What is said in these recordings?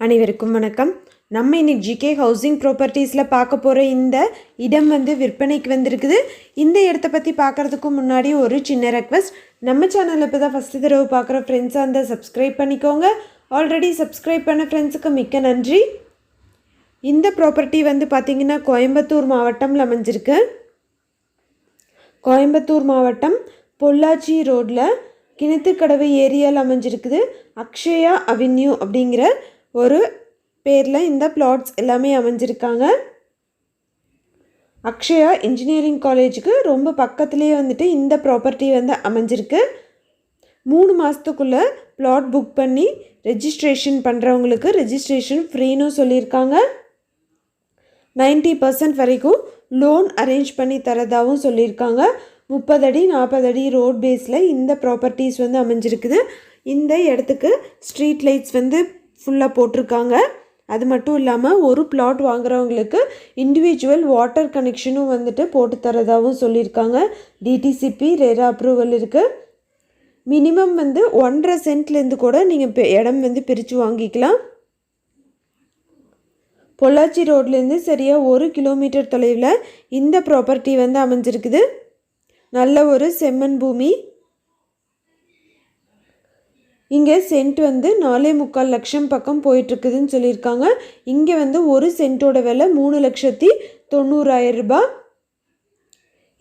அனைவருக்கும் வணக்கம். நம்ம இன்னைக்கு ஜிகே ஹவுசிங் ப்ராப்பர்ட்டிஸில் பார்க்க போகிற இந்த இடம் விற்பனைக்கு வந்திருக்குது. இந்த இடத்த பற்றி பார்க்குறதுக்கு முன்னாடி ஒரு சின்ன ரெக்வஸ்ட், நம்ம சேனலில் இப்போ தான் ஃபஸ்ட்டு தடவை பார்க்குற ஃப்ரெண்ட்ஸாக இருந்தால் சப்ஸ்கிரைப் பண்ணிக்கோங்க. ஆல்ரெடி சப்ஸ்கிரைப் பண்ண ஃப்ரெண்ட்ஸுக்கு மிக்க நன்றி. இந்த ப்ராப்பர்ட்டி பார்த்திங்கன்னா கோயம்புத்தூர் மாவட்டம்ல அமைஞ்சிருக்கு. கோயம்புத்தூர் மாவட்டம் பொள்ளாச்சி ரோட்டில் கிணத்துக்கடவு ஏரியாவில் அமைஞ்சிருக்குது. அக்ஷயா அவென்யூ அப்படிங்கிற ஒரு பேரில் இந்த பிளாட்ஸ் எல்லாமே அமைஞ்சிருக்காங்க. அக்ஷயா இன்ஜினியரிங் காலேஜுக்கு ரொம்ப பக்கத்துலேயே இந்த ப்ராப்பர்ட்டி அமைஞ்சிருக்கு. 3 மாதத்துக்குள்ளே பிளாட் புக் பண்ணி ரெஜிஸ்ட்ரேஷன் பண்ணுறவங்களுக்கு ரெஜிஸ்ட்ரேஷன் ஃப்ரீன்னு சொல்லியிருக்காங்க. 90% வரைக்கும் லோன் அரேஞ்ச் பண்ணி தரதாகவும் சொல்லியிருக்காங்க. 30 அடி 40 அடி ரோட் பேஸில் இந்த ப்ராப்பர்ட்டிஸ் அமைஞ்சிருக்குது. இந்த இடத்துக்கு ஸ்ட்ரீட் லைட்ஸ் ஃபுல்லாக போட்டிருக்காங்க. அது மட்டும் இல்லாமல் ஒரு பிளாட் வாங்குறவங்களுக்கு இண்டிவிஜுவல் வாட்டர் கனெக்ஷனும் போட்டு தரதாகவும் சொல்லியிருக்காங்க. டிடிசிபி ரேரா அப்ரூவல் இருக்குது. மினிமம் 1.5 சென்ட்லேருந்து கூட நீங்கள் இடம் பிரித்து வாங்கிக்கலாம். பொள்ளாச்சி ரோட்லேருந்து சரியாக 1 கிலோமீட்டர் தொலைவில் இந்த ப்ராப்பர்ட்டி அமைஞ்சிருக்குது. நல்ல ஒரு செம்மண் பூமி. இங்கே சென்ட் 4.25 லட்சம் பக்கம் போயிட்டுருக்குதுன்னு சொல்லியிருக்காங்க. இங்கே ஒரு சென்ட்டோட விலை 3,90,000 ரூபாய்.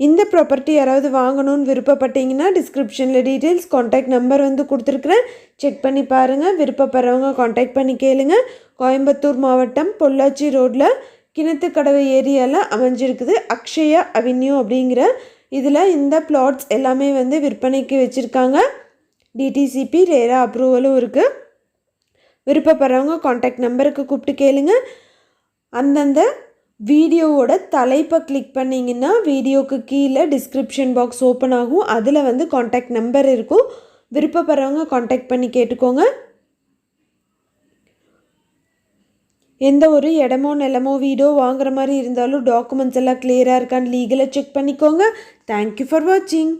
இந்த ப்ராப்பர்ட்டி யாராவது வாங்கணும்னு விருப்பப்பட்டீங்கன்னா டிஸ்கிரிப்ஷனில் டீட்டெயில்ஸ் கான்டாக்ட் நம்பர் கொடுத்துருக்குறேன். செக் பண்ணி பாருங்கள். விருப்பப்படுறவங்க கான்டாக்ட் பண்ணி கேளுங்க. கோயம்புத்தூர் மாவட்டம் பொள்ளாச்சி ரோட்டில் கிணத்துக்கடவு ஏரியாவில் அமைஞ்சிருக்குது அக்ஷயா அவென்யூ அப்படிங்கிற இதில் இந்த பிளாட்ஸ் எல்லாமே விற்பனைக்கு வச்சுருக்காங்க. டிடிசிபி ரேரா அப்ரூவலும் இருக்குது. விருப்பப்படுறவங்க கான்டாக்ட் நம்பருக்கு கூப்பிட்டு கேளுங்க. அந்தந்த வீடியோவோட தலைப்பை கிளிக் பண்ணிங்கன்னா வீடியோவுக்கு கீழே டிஸ்கிரிப்ஷன் பாக்ஸ் ஓப்பன் ஆகும். அதில் கான்டாக்ட் நம்பர் இருக்கும். விருப்பப்படுறவங்க கான்டாக்ட் பண்ணி கேட்டுக்கோங்க. எந்த ஒரு இடமோ நிலமோ வீடோ வாங்குற மாதிரி இருந்தாலும் டாக்குமெண்ட்ஸ் எல்லாம் கிளியராக இருக்கான்னு லீகலாக செக் பண்ணிக்கோங்க. தேங்க்யூ ஃபார் வாட்சிங்.